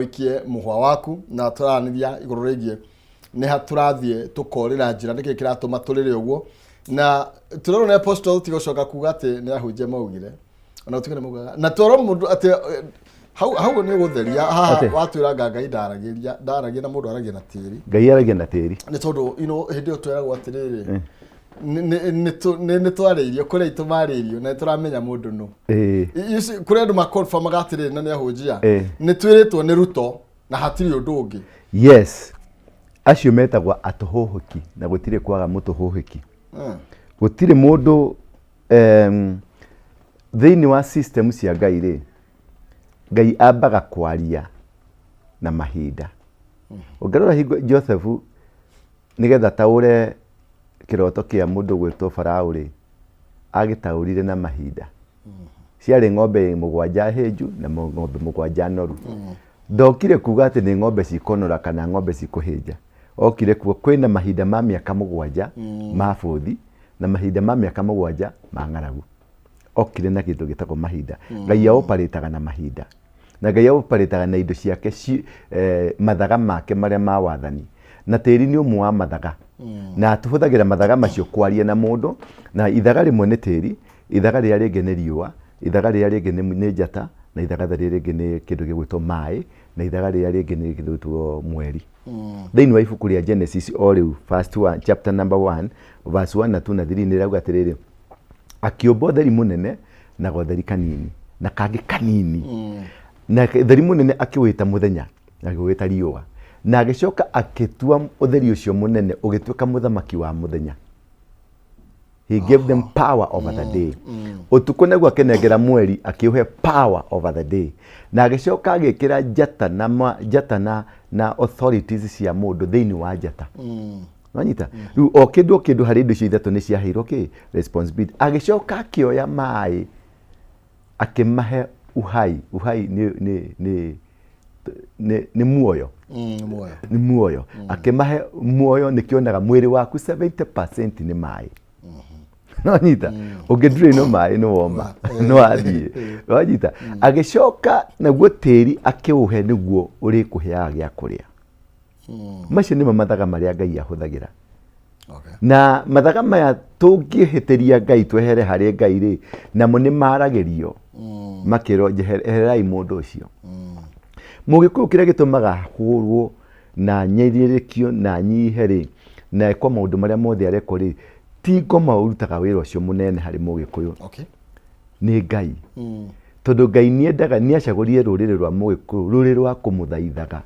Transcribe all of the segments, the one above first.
Wikie muhwa waku na turanithia iguru rigie ni haturathie tukorira njira niki kiratuma turire uguo na turero na apostle tigocoka kuga ati ni ahunje maugire ona utigene mugaga na toro mundu ati hau ni gutheria haha watwira Ngai ndaragia na mundu aragia na tiri Ngai aragia na tiri ni tondu hindi utwiragwo atiriri ni twaririo kuri itumaririo na turamenya mundu no kuri andu makonfirm agatiriri na ni ahunjia ni twiritwo ni ruto na hatiri undu ungi. Yes, acio metagwa atuhuhuki na gutire kwaga mutuhuhuki. Gutire mundu thiini wa system cia Ngai ri Ngai ambaga kwaria na mahinda. Ungerora hingo Joseph nigetha taure kiroto kia mundu gwitwo Farao ri agitaurire na mahinda. Ciari ng'ombe mugwanja heju na ng'ombe mugwanja noru. Ndokire kuga ati ni ng'ombe cikonora kana ng'ombe cikuhinja. Okire kuo kwina mahinda ma miaka mugwanja ma buthi na mahinda ma miaka mugwanja ma ng'aragu. Okire na kindu gitagwo mahinda. Ngai operataga na mahinda. Na Ngai operataga na indo ciake mathaga make maria ma wathani. Na tiri ni umwe wa mathaga. Na tuhuthagira mathaga macio kwaria na mundu na ithaga rimwe ni tiri, ithaga ria ringi ni riua, ithaga ria ringi ni njata na ithaga ria ringi ni kindu gigwitwo mai na ithaga ria ringi ni kindu gigwitwo mweri. Thiini wa ibuku ria Genesis o riu first one chapter number 1 verse 1 na 2 na 3 ni rauga atiriri akiumba utheri munene na gotheri kanini na kangi kanini na utheri munene akiwita muthenya na akiwita riua na agicoka akitua utheri ucio munene ugituika muthamaki wa muthenya. He gave them power over the day. Utuku naguo akenengera mweri akiuhe power over the day. Na agicoka agikira njata na authorities cia mundu thiini wa njata. Wanyita riu o kindu hari indo cio ithatu ni ciaheirwo responsibility. Agicoka akioya mai akimahe uhai ni muoyo. Ni muoyo. Akimahe muoyo nikionaga mwiri waku 70% ni mai. Wanyita ugidire no mai no woma no athie. Wanyita agicoka naguo tiri akiuhe niguo uri kuheaga gya kuria. Macio ni mathaga maria Ngai ahuthagira. Na mathaga maya tungihitiria Ngai twehere hari Ngai ri namo ni maragirio makiro jeherai mundu ucio. Mugikuyu kiria gitumaga hurwo na nyiririkio na nyihe ri na kwa maundu maria mothe areko ri ti ngoma urutaga wira ucio munene hari Mugikuyu. Ni Ngai. Tondu Ngai niendaga niacagurire rurire rwa Mugikuyu rurire rwa kumuthaithaga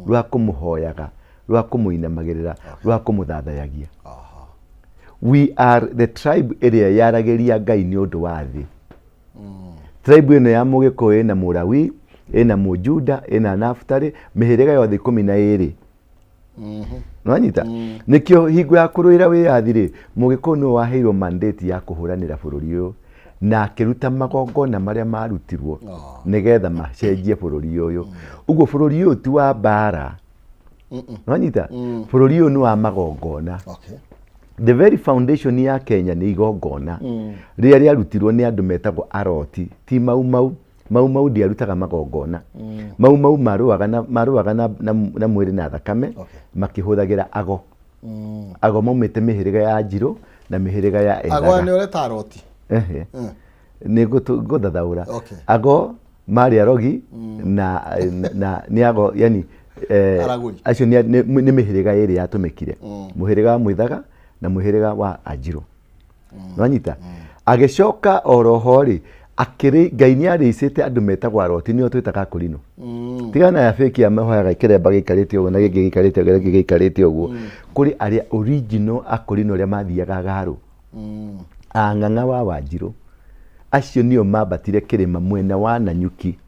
rwa kumuhoyaga rwa kumuinamagirira rwa kumuthathayagia. We are the tribe area yaragiria Ngai ni undu wa thi. Tribe ino ya Mugikuyu ina Murawi, ina Mujuda, ina Naftali, mihiriga yothe 12. Nwanyita nikio hingo ya kuruira wiyathi ri Mugikuyu no waheirwo mandate ya kuhuranira bururi uyu na akiruta magongona maria marutirwo nigetha macenjie bururi uyu. Uguo bururi uyu ti wa bara. Nwanyita bururi uyu ni wa magongona. The very foundation ya Kenya ni igongona riria riarutirwo ni andu metagwo aroti ti mau ndiarutaga magongona. Mau maruaga na mwiri na thakame makihuthagira ago. Ago maumite mihiriga ya Njiru na mihiriga ya Ethaga. Ago ni ureta aroti. Ni guthathaura. Ago mari arogi na ni ago yani acio ni mihiriga iri yatumikire. Muhiriga wa Mwithaga na muhiriga wa Anjiru. Nwanyita agicoka oroho ri akiri Ngai ni aricite andu metagwa aroti nio twitaga kurino. Tigana ya fake ya mahoyaga kiremba gikarite uguo na giki gikarite uguo. Kuri aria original akurino ria mathiaga garu. Ang'ang'a wa Wanjiru acio nio mabatire kirima mwena wa Nanyuki.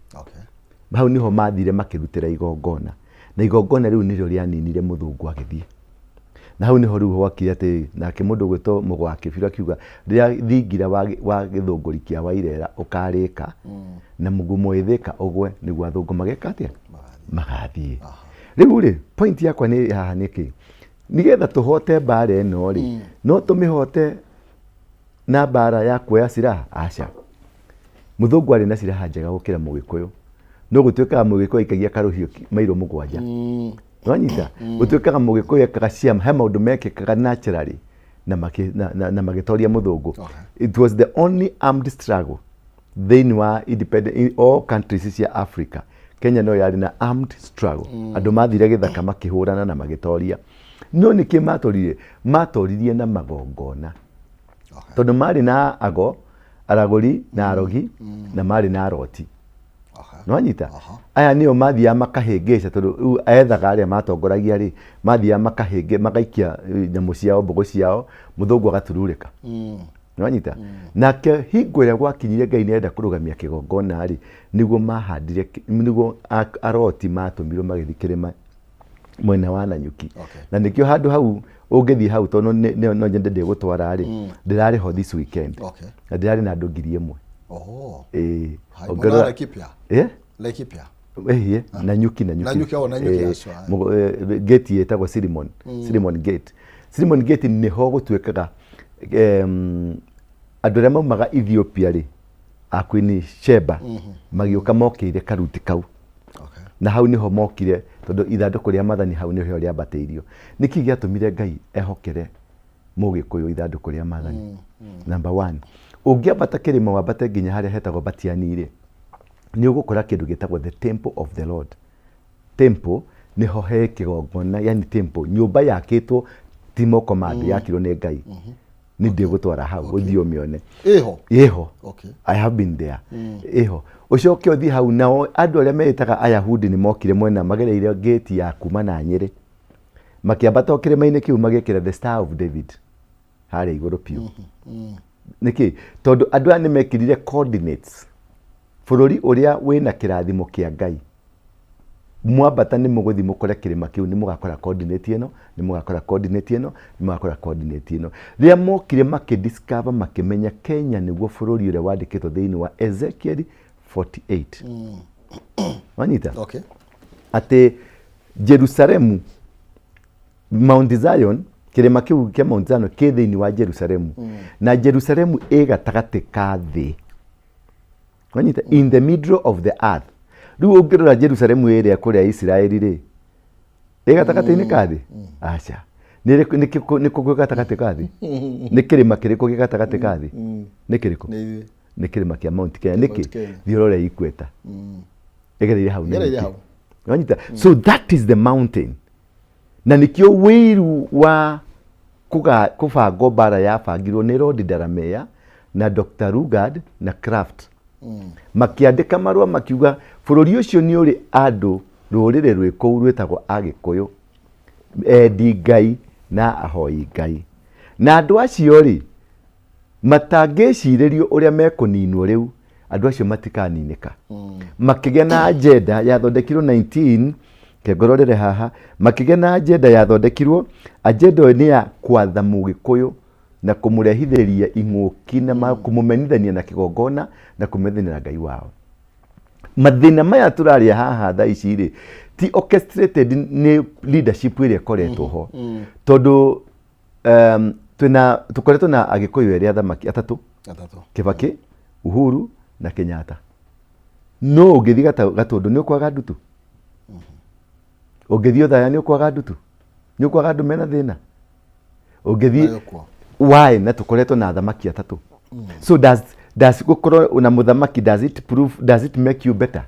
Hau niho mathire makirutira igongona na igongona riu nirio rianinire muthungu agithie. Na hau niho riu hwakire ati nake mundu gwitwo Mugwaki Biro akiuga riria thingira wa githunguri kia Wairera ukarika na mugumo ithika ugwe niguo athungu mageka atia magathie. Riu ri point yakwa ni haha niki nigetha tuhote bara eno ri no tumihote na bara ya kuoya siraha aca. Muthungu ari na siraha njega gukira Mugikuyu. no gutwikaga Mugikuyu ikagia karuhio mairo mugwanja nwanyita gutwikaga Mugikuyu ekaga ciama he maundu mekikaga naturally na magitoria muthungu. It was the only armed struggle thĩinĩ wa independent in all countries cia Africa. Kenya no yari na armed struggle, andu mathire githaka makihurana na magitoria. No niki matoririe na magongona, tondu mari na ago araguri na arogi na mari na aroti. Nwanyita aya nio mathia makahingica tondu ethaga aria matongoragia ri mathia makahinge magaikia nyamu ciao mbogo ciao muthungu agatururika. Nwanyita nake hingo ria gwakinyire Ngai nenda kurugamia kigongona ri niguo mahandire niguo aroti matumirwo magithikirima mwena wa Nanyuki. Na nikio handu hau ungithi hau tondu no nyende ndigutwara ri ndirari ho this weekend na ndirari na andu 1,000. Ogara Laikipia. Laikipia. Nanyuki aswa. Gate yetagwo Cinnamon Gate. Cinnamon Gate ni ho gutwekaga andu aria maumaga Ethiopia ri Queen Sheba magioka mokire karuti kau. Na hau niho mokire tondu ithanduku ria mathani hau niho ria bateirio. Niki giatumire Ngai ehokere Mugikuyu ithanduku ria mathani. Number 1, ungiambata kirima wambate nginya haria hetagwo Batiani ri ni ugukora kindu gitagwo the temple of the Lord. Temple niho he kigongona, yani temple nyumba yakitwo timoko mandi yakirwo ni Ngai. Ni ndigutwara hau uthio mione iho. I have been there. Iho ucoke uthi hau nao andu aria metaga Ayahudi ni mokire mwena magereire gate ya kuma na Nyeri makiambata kirima-ini kiu magekira the Star of David hari iguru piu. Niki tondu andu ani mekirire coordinates bururi uria wina kirathimo kia Ngai mwambata ni muguthi mukore kirima kiu ni mugakora coordinate ino ni mugakora coordinate ino ni mugakora coordinate ino ria mokire makidiscover makimenya Kenya niguo bururi uria wandikitwo thiini wa Ezekiel 48. Wanyita ate Jerusalemu Mount Zion kirima kiu kia Mount Zion ki thiini wa Jerusalemu na Jerusalemu gatagati ka thi. Wanyita in the middle of the earth. Riu ungirora Jerusalemu area kuria Israeli ri gatagati-ini ka thi acha niko gatagati ka thi ni kirima kiriko gatagati ka thi ni kiriko ni kirima kia Mount Kenya niki thiorore Ikweta egereire hau ni wanyita. So that is the mountain na nikio wiru wa kubango bara ya bangirwo ni Lord Daramea na Dr. Rugard na Kraft makiandika marua makiuga bururi ucio ni uri andu rurire rwiko rwetagwo Agikuyu endi Ngai na ahoi Ngai na andu acio ri matangiciririo uria mekuninwo riu andu acio matikaninika. Makigia na agenda yathondekirwo 19 kegororere haha makigia na agenda yathondekirwo agenda ni ya kwatha Mugikuyu na kumurehithĩria ing'ũki na kumumenithania na kigongona na kumenithania na Ngai wao. Mathina maya turaria haha tha ici ri ti orchestrated ni leadership iria koretwo ho tondu tukoretwo na Agikuyu eri athamaki atatu Kibaki, Uhuru na Kenyatta. No ungithi gatundu ni ukwaga ndutu ungithi uthaya ni ukwaga ndutu ni ukwaga andu mena thina ungithi why na tukoretwo na athamaki atatu. So does gukorwo na muthamaki does it make you better?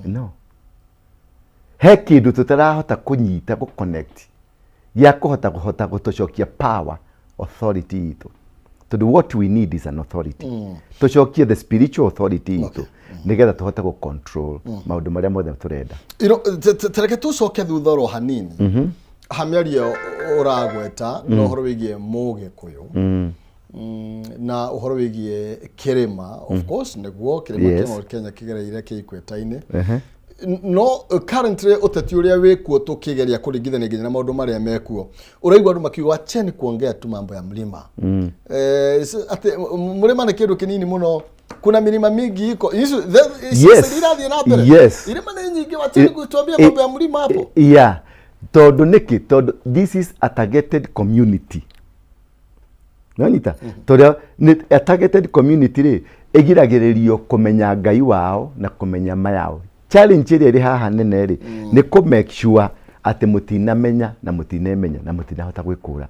No. He kindu tutarahota kunyita ku connect ya kuhota gutocokia power authority itu. Tondu what we need is an authority. Tucokie the spiritual authority itu nigetha tuhota ku control maundu maria mothe turenda. Tereke tucoke thutha ro hanini hamiario uragweta no horo wigie Mugikuyu na uhoro wigie kirima of course niguo kirima kia Kenya kigereire ki Ikweta-ini. No currently uteti uria wikuo tukigeria kuringithania nginya na maundu maria mekuo uraigwa andu makiuga acheni kuongea tu mambo ya mlima. Ate mlima ni kindu kinini muno, kuna milima mingi iko irathie na mbere irima ni nyingi, wacheni kutuambia mambo ya mlima hapo. Tondu niki tondu this is a targeted community. Nanyita tondu ni a targeted community ri igiragiririo kumenya Ngai wao na kumenya mayao challenge iri haha nene ri ni ku make sure ati mutinamenya na mutinemenya na mutinahota gwikura.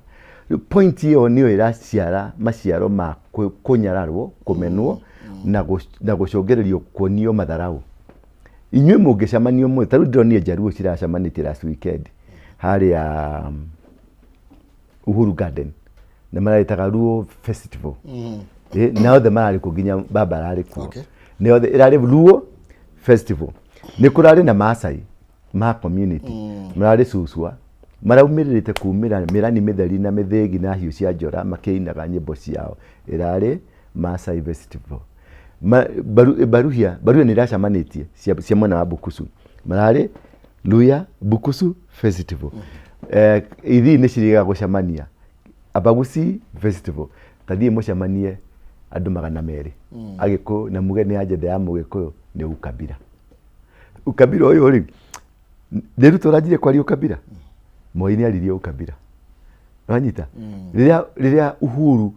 Point iyo niyo iraciara maciaro ma kunyararwo kumenwo na gucogererio kuonio matharau. Inywe mungicamanio mwe taru ndronire Jaruo ciracamanitie last weekend hari ya Uhuru Garden na marayitaga Luo Festival. Na othe marari kuginya baba arari ku. Ne othe irari Luo Festival. Ni kurari na Maasai ma community. Marari Suswa. Maraumirite kumira mirani mitheri na mithegi na hiu cia njora makiinaga nyimbo ciao. Irari Maasai Festival. Baruhia ni iracamanitie cia mwena wa Bukusu. Marari Luya Bukusu Festival. Ithi ni ciriga gucamania Abagusi Festival. Tathie mucamanie andu 200 Agiku na mugeni ajathe ya Mugikuyu ni Ukabira. Ukabira uyu ri nderu turajire kwari Ukabira. Moi ni aririe Ukabira. Wanyita riria Uhuru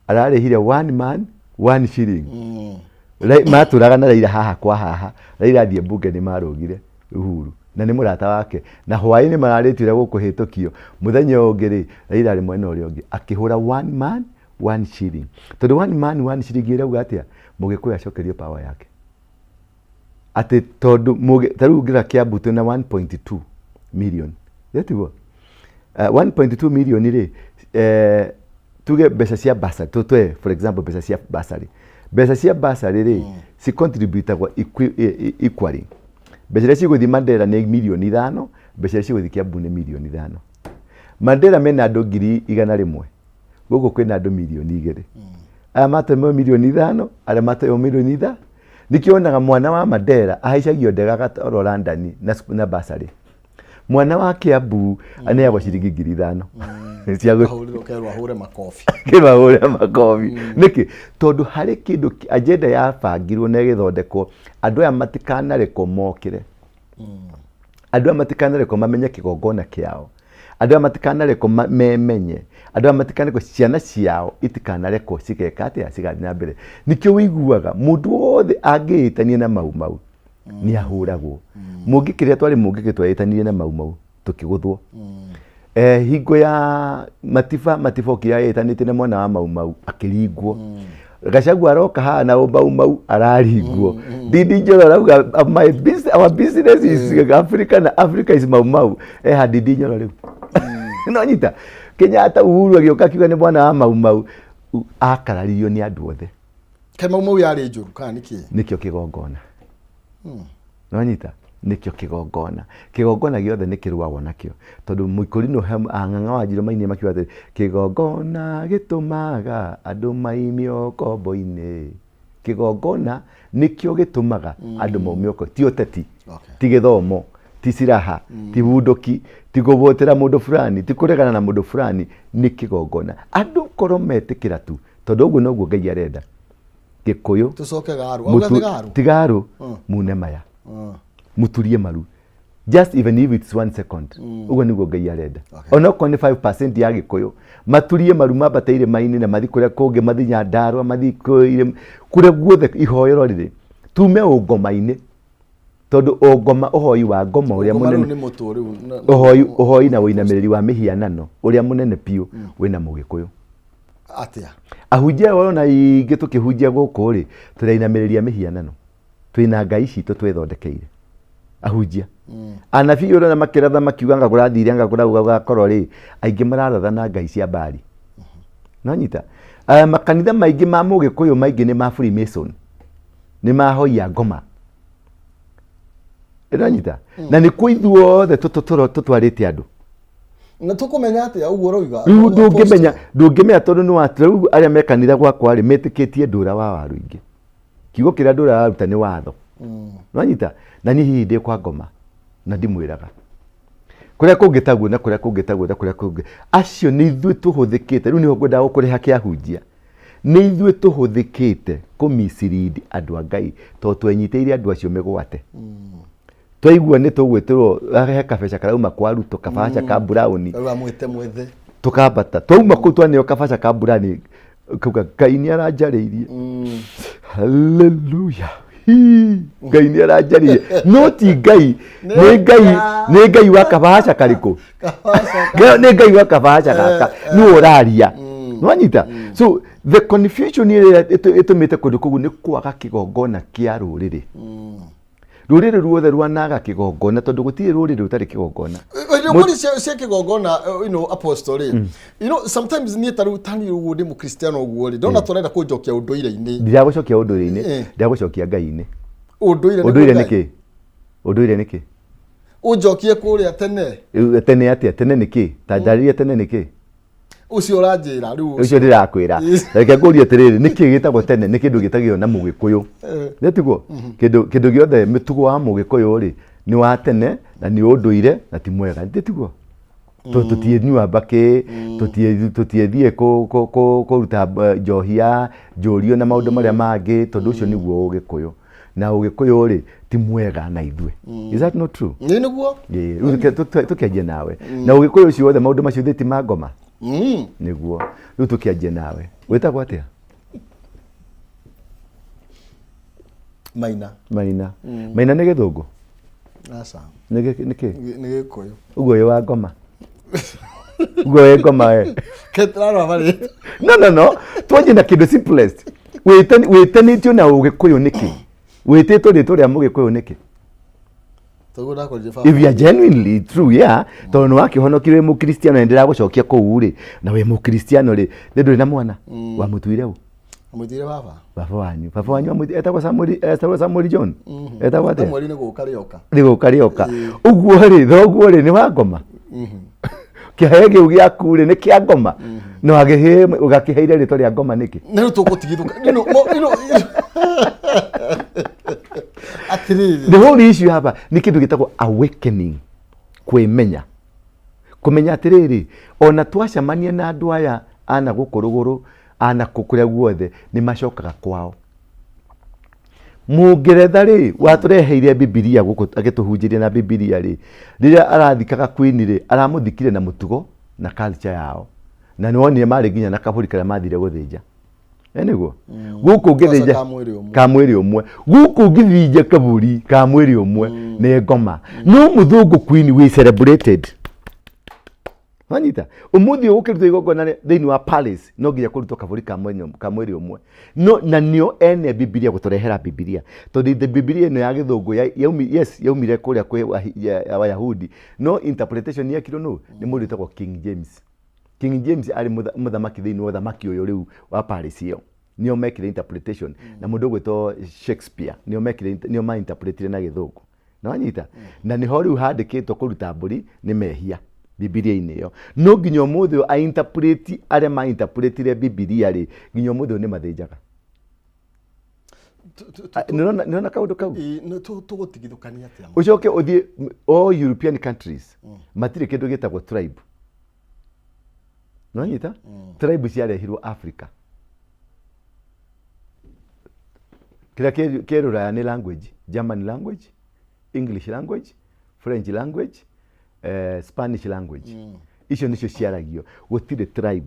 ararehire one man one shilling. Maturaga na Raila haha kwa haha. Raila thie bunge ni marogire Uhuru na ni murata wake na hwaini ni mararitire gukuhitukio muthenya ungiri Raila ari mwena uria ungi akihura one man one shilling. Tondu one man one shilling irauga atia Mugikuyu acokerio power yake ati tondu taru ngira Kiambu na 1.2 million yetigo 1.2 million ri tuge besa cia basari tutwe for example besa cia basari ri si contribute kwa equally. Besa cia guthi Mandera ni milioni 5, besa cia guthi Kiambu ni milioni 5. Mandera mena andu 100,000 gugu kwina andu milioni 2. Aya matemo milioni 5 ara matemo milioni 5 nikionaga mwana wa Mandera ahaicagio ndega gatoro London na basari. Mwana wa Kiambu aneagwa ciringi 5,000 cia ahuriro kerwa hure makofi niki tondu hari kindu agenda ya bangirwo na githondekwo andu aya matikanareko mokire andu aya matikanareko mamenye kigongona kiao andu aya matikanareko memenye andu aya matikanareko ciana ciao itikanareko cigeka atia cigathi na mbere nikio wiguaga mundu wothe angihitania na mau ni ahuragwo mungikiria twari mungikitwaitanirie na mau tukiguthwo hingo ya matifa okia yetanite na mwana wa mau akiringwo Gachagua aroka ha na mau araringwo Ndindi Nyoro arauga our business is Africa na Africa is mau ha Ndindi Nyoro riu no nyita Kenyatta Uhuru agioka kiuga ni mwana wa mau akararirio ni andu othe ke mau yari njuru kana niki nikio kigongona no nyita nikio kigongona giothe nikirwagwo nakio tondu Muikurino ang'ang'a wa Njiro Maina makiuga ati kigongona gitumaga andu maimio kombo-ini kigongona nikio gitumaga andu maumio ko ti oteti ti githomo ti siraha ti bunduki ti gubotera mundu fulani ti kuregana na mundu fulani ni kigongona andu korwo metikira tu tondu uguo noguo Ngai arenda Gikuyu tucoke garu auga garu tigaru mune maya muturie maru just even if it's 1 second uguo niguo Ngai arenda ona ko ni 5% ya Gikuyu maturie maru mabateire maini na mathi kuria kungi mathinya Ndarwa mathi kuria guothe ihoyero riri tume ungoma-ini tondu ungoma uhoi wa ngoma uria munene uhoi na uinamiriri wa mihianano uria munene piu wina Mugikuyu atia ahunjia wona ingi tukihunjia guku ri turainamiriria mihianano twina ngai citu twethondekeire ahunjia anabii urona makiratha makiuga ngakurathire ngakuraga gakorwo ri aingi mararatha na ngai cia mbari no nyita makanitha maingi ma Mugikuyu maingi ni ma Freemason ni mahoia ngoma iranyita na ni kuithuothe tutwarite andu na tukumenya ati uguo roiga ndungimenya tondu ni watu aria mekanitha gwakwa ri metikitie ndura wa waru ingi kiugo kiria ndura waruta ni watho no nyita na ni hindi kwa ngoma na ndimwiraga kuria kungitaguo na kuria kungi acio ni ithuĩ tuhuthikite riu niho ngwenda gukuriha kiahunjia ni ithuĩ tuhuthikite kumisiridi andu a Ngai to twenyitĩire andu acio migwate twaigua ni tugwitirwo he kabeca karauma kwa Ruto kabaca ka Brown mwite mwethe tukabata twauma ku twanio kabaca ka Brown kuga Ngai ni aranjarĩirie hallelujah Ngai nĩ aranjaririe no ti Ngai nĩ Ngai wa kabasha karĩkũ nĩ Ngai wa kabasha gaka nĩ ũraria nwanyita so the confusion ĩrĩa ĩtũmĩte kũndũ kũu nĩ kwaga kĩgongona kĩa rũrĩrĩ rũrĩrĩ ruothe rwanaga kĩgongona tondũ gũtirĩ rũrĩrĩ rũtarĩ kĩgongona Mbũri cia kĩgongona apostle sometimes niĩ tarĩu tani ũguo ndĩ mũkristiano ũguo rĩ ndona tũrenda kũnjokia ũndũire-inĩ ndiragũcokia ũndũire-inĩ ndiragũcokia Ngai-inĩ ũndũire nĩkĩ ũndũire nĩkĩ ũnjokie kũrĩa tene atĩa tene nĩkĩ ta ndarĩrie tene nĩkĩ ucio ũranjĩra rĩu ucio ndĩrakwĩra reke ngũrie atĩrĩrĩ nĩkĩ gĩtagwo tene nĩ kĩndũ gĩtagio na Mũgĩkũyũ nĩtiguo kĩndũ gĩothe mĩtugo wa Mũgĩkũyũ rĩ nĩ wa tene na nĩ ũndũire na ti mwega nĩtiguo tũtinyua mbakĩ tũtiethie kũruta njohia njũrio na maũndũ marĩa mangĩ tondũ ũcio nĩguo Ũgĩkũyũ na Ũgĩkũyũ rĩ ti mwega na ithuĩ is that not true nĩguo tũkĩanjia nawe na Ũgĩkũyũ ũcio wothe maũndũ macio thĩti ma ngoma nĩguo rĩu tũkĩanjia nawe wĩtagwo atĩa Maina nĩ Gĩthũngũ aca nĩ Gĩkũyũ ũguo wĩ wa ngoma ũguo wĩ ngoma ketraro bari no twanjie na kĩndũ simplest wĩtanĩtio na Ũgĩkũyũ nĩkĩ wĩtĩtwo rĩtwa rĩa Mũgĩkũyũ nĩkĩ if you are genuinely true tondũ nĩ wakĩhonokirie wĩ mũkristiano na ndĩragũcokia kũu rĩ na wĩ mũkristiano rĩ nĩ ndũrĩ na mwana wamũtuire ũ mũtuire baba wanyu etagwo Samuel John etagwo atĩa Samuel nĩ gũka rĩoka ũguo rĩ thoguo rĩ nĩ wa ngoma kĩheo kĩu gĩaku rĩ nĩ kĩa ngoma na ũgakĩheire rĩtwa rĩa ngoma nĩkĩ nĩ tũgũtigithũka the whole issue hapa ni kindu gitagwo awakening kwimenya kumenya atiriri ona twacamania na andu aya ana gukuruguru ana kukuria guothe ni macokaga kwao Mũngeretha rĩ watureheire Biblia guku agituhunjirie na Biblia rĩ rĩrĩa arathikaga Queen rĩ aramuthikire na mutugo na culture yao na ni wonire mari nginya na kaburi kara mathire guthinja nĩguo guku ngithija kamwiri umwe guku ngithija kaburi kamwiri umwe nĩ ngoma no muthungu Queen we celebrated Wanita umuthi ukirutwo igongona thĩinĩ wa palace no nginya kũrutwo kaburi kamwiri umwe no na nio ene Biblia guturehera Biblia tondũ the Biblia ĩno ya Gĩthũngũ yaumire kũrĩa kwĩ Wayahudi no interpretation yakirwo no nĩ mũndũ wĩtagwo King James ari muthamaki thĩinĩ wa thamaki ũyũ rĩu wa Paris ĩyo nio mekire interpretation na mũndũ gwĩtwo Shakespeare nio ma interpretire na Gĩthũngũ na wanyita na nĩ ho rĩu handĩkĩtwo kũruta mbũri nĩ mehia Biblia-inĩ ĩyo no nginya ũmũthĩ a interpret arĩa ma interpretire Biblia rĩ nginya ũmũthĩ nĩ mathĩnjaga nĩona kaũndũ kau tũgũtigithũkania atĩa ũcoke ũthiĩ all European countries matirĩ kĩndũ gĩtagwo tribe Nonyita tribe ciarehirwo Africa kila kĩrũraya nĩ language German language English language French language Spanish language icio nicio ciaragio gũtirĩ tribe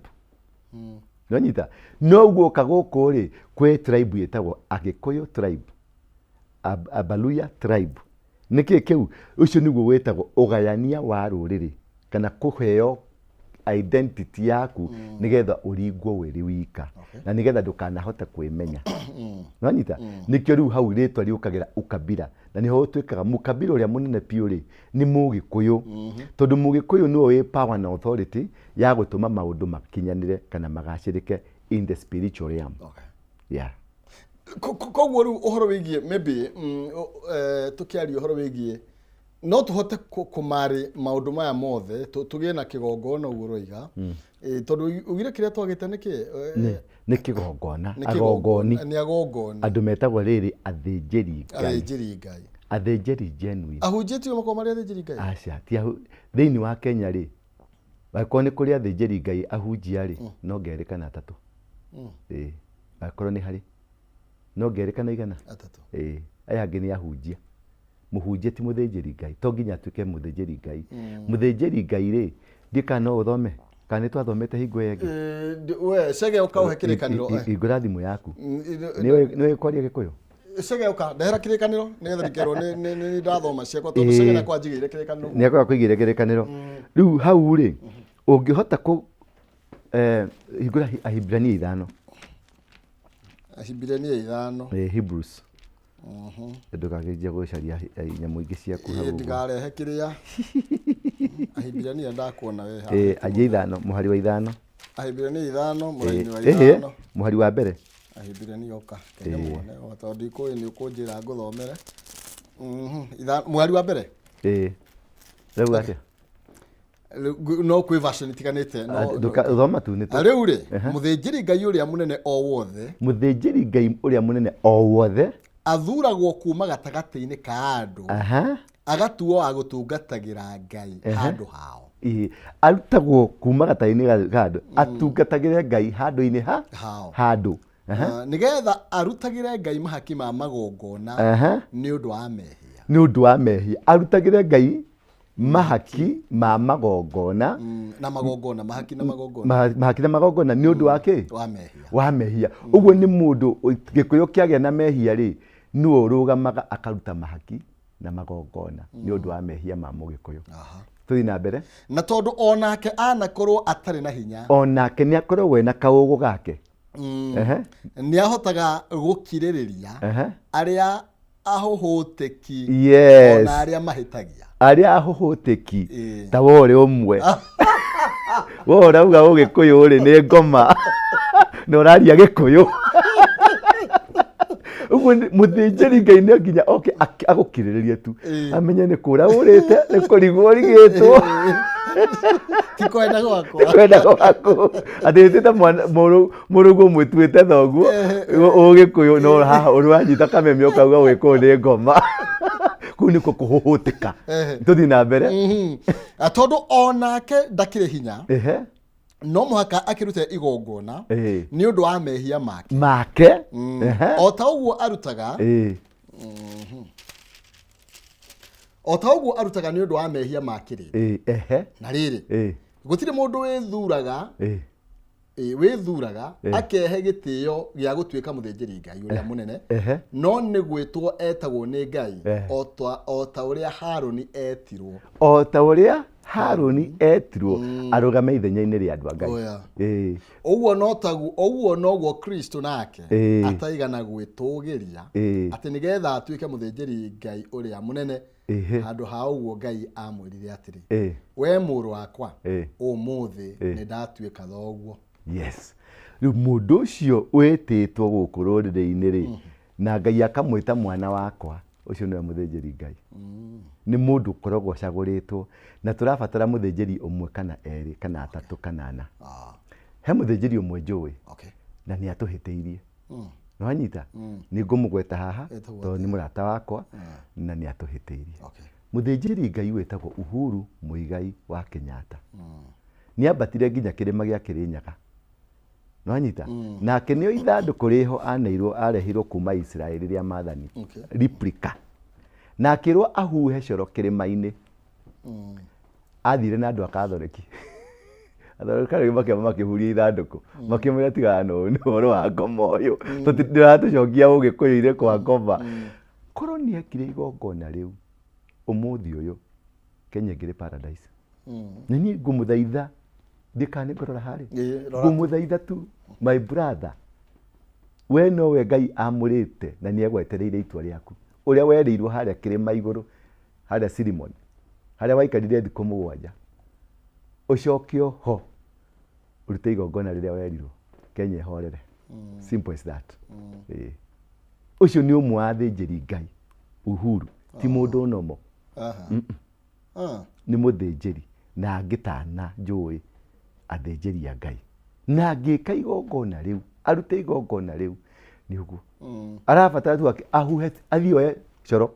Nonyita no guoka gũkũ rĩ kwĩ tribe yetagwo Agĩkũyũ tribe Abaluya tribe nĩkĩ kĩu ũcio nĩguo wetagwo ũgayania wa rũrĩrĩ kana kũheo identity yaku nigetha uringwo wĩrĩ wika na nigetha ndũkanahota kwĩmenya Nonyita nikio riu hau rĩtwa riũkagĩra ukabira na niho ũtuĩkaga mukabira ũrĩa mũnene piũ rĩ nĩ Mũgĩkũyũ tondũ Mũgĩkũyũ nĩwe wĩ power na authority ya gũtũma maũndũ makinyanĩre kana magacĩrĩke in the spiritual realm koguo rĩu ũhoro wĩgiĩ maybe tũkĩaria ũhoro wĩgiĩ no tũhote kũmarĩ maũndũ maya mothe tũgĩe na kĩgongona ũguo roiga tondũ ugire kĩrĩa twagĩte nĩ kĩgongona agongoni andũ metagwo rĩrĩ athĩnjĩri Ngai genuine ahunjĩtio makao marĩa athĩnjĩri Ngai aca ti thĩinĩ wa Kenya rĩ wakorwo nĩ kũrĩ athĩnjĩri Ngai ahunjia rĩ no ngerĩkana atatũ wakorwo nĩ harĩ no ngerĩkana igana atatũ aya angĩ nĩ ahunjia muhunjia ti mũthĩnjĩri Ngai to nginya atuĩke mũthĩnjĩri Ngai mũthĩnjĩri Ngai rĩ ndika no ũthome kana nĩ twathomete hingo ĩngĩ we cege ũkauhe kĩrĩkanĩro hingũra thimũ yaku nĩ kwaria Gĩkũyũ Cege uka ndehera kirikaniro nigetha ndikerwo ni ndathoma ciakwa tondu Cege na kwanjigire kirikaniro ni akwa kuigire kirikaniro riu hau ri ungihota ku hingura Ahibrania 5 Ahibrania 5 Hebrews ndukagejia gucaria nyamu ingi ciaku hau ndigarehe kiria Ahibrania ndakuona we ha Ahibrania 5 muhari wa 5 Ahibrania 5 muhari wa 5 muhari wa mbere Ahibrania oka kenya muone o tondu iko ni ukunjira nguthomere muhari wa mbere reu atia no kwi version tiganite no thoma tu ni riu ri muthinjiri Ngai uria munene o wothe muthinjiri Ngai uria munene o wothe athuragwo kuma gatagati-ini ka andu agatuo agutungatagira Ngai handu hao arutagwo kuma gatagati-ini ka andu atungatagire Ngai handu-ini handu nigetha arutagire Ngai mahaki ma magongona ni undu wa mehia arutagire Ngai mahaki ma magongona mahaki na magongona ni undu wake wa mehia uguo ni mundu gikuyu kiagia na mehia ri nu urugamaga akaruta mahaki na magongona ni undu wa mehia ma mugikuyu tuthi na mbere na tondu onake anakorwo atari na hinya onake ni akorwo we na kaugu gake ni ahotaga gukiririria aria ahohoteki ona aria mahitagia aria ahohoteki ta wore umwe wora uga ugikuyu ri ni ngoma no raria gikuyu uguo muthinjiri Ngai ni nginya oke agukiriririe tu amenye ni kura urite ni kurigwo rigitwo tikwenda gwako atitite murugu mwitwite thoguo ugikuyu no haha uranyita kameme ukauga ugikuyu ni ngoma kuu niko kuhuhutika tuthi na mbere tondu onake ndakire hinya no muhaka akirute igongona ni undu wa mehia make o ta uguo arutaga ni undu wa mehia make ri na riri gutire mundu withuraga akehe gitio gia gutuika muthinjiri Ngai uria munene no ni gwitwo etagwo ni Ngai o ta uria Haruni etirwo arugame ithenya-ini ria andu a Ngai oguo noguo Kristo nake ataigana gwitugiria ati nigetha atuike muthinjiri Ngai uria munene handu ha uguo Ngai amwirire atiri we muru wakwa umuthi ni ndatuika thoguo riu mundu ucio wititwo guku ruriri-ini ri na Ngai akamwita mwana wakwa ucio niwe muthinjiri Ngai ni mundu korogwo caguritwo na turabatara muthinjiri umwe kana eri kana atatu kana ana he muthinjiri umwe njui na ni atuhitiirie no anyita ni ngumugweta haha to ni murata wakwa na ni atuhitiirie muthinjiri Ngai wetagwo Uhuru Muigai wa Kenyatta ni ambatire nginya kirima gia Kirinyaga no anyita nake nio ithanduku riho aneirwo arehirwo kuma Israeli ria mathani replica na akirwo ahuhe coro kirima-ini athire na andu akathoreki athoreka makihuria ithanduku makimwira tiga no ni horo wa ngoma uyu tutiratucokia ugikuyu-ire kwa ngoma korwo ni ekire igongona riu umuthi uyu Kenya ngiri paradise ni ni ngumuthaitha ndikane ngorora hari ngumuthaitha tu my brother we nowe Ngai amurite na ni egwetereire itwa riaku uria werirwo haria kirima iguru haria Silimon haria waikarire thiku 7 ucokio ho urute igongona riria werirwo Kenya ihorere simple as that ucio ni umwe wa thinjiri Ngai Uhuru ti mundu nomo ni muthinjiri na ngitana njui athinjiri a Ngai na ngika igongona riu arute igongona riu ni uguo arabatara tu ahuhe athioe coro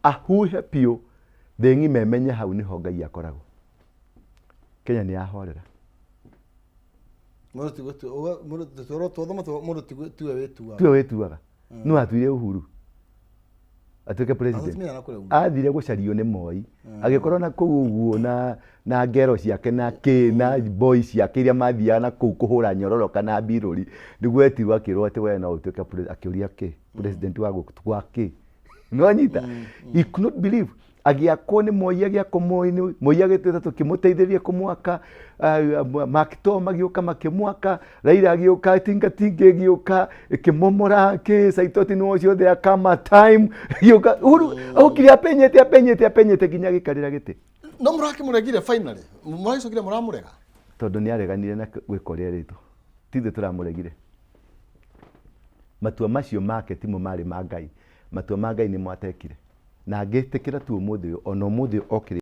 ahuhe piu thengi memenye hau niho Ngai akoragwo Kenya ni ahorera tuwe wituaga no atuire Uhuru atuike president athire gucario ni Moi agikorwo na kuu uguo na ngero ciake na boys ciake iria mathiaga na kuu kuhura nyororo kana mbiruri niguo etirwo akirwo ati we no utuike akiuria ki president wa gwaki no nyita he could not believe agiakwo ni Moi agiakwo Moi agitwita tukimuteithirie kumwaka makito magioka makimwaka Raila agioka tingatinga agioka ikimomora ki Saitoti no ciothe akama time agioka ukiri apenyete ginya gikarira giti no muraki muregire finally muraicokire muramurega tondu ni areganire na gwikoria rito tithe turamuregire matua macio make timo mari ma Ngai matua ma Ngai ni mwatekire na ngitikira tu umuthi ona umuthi okire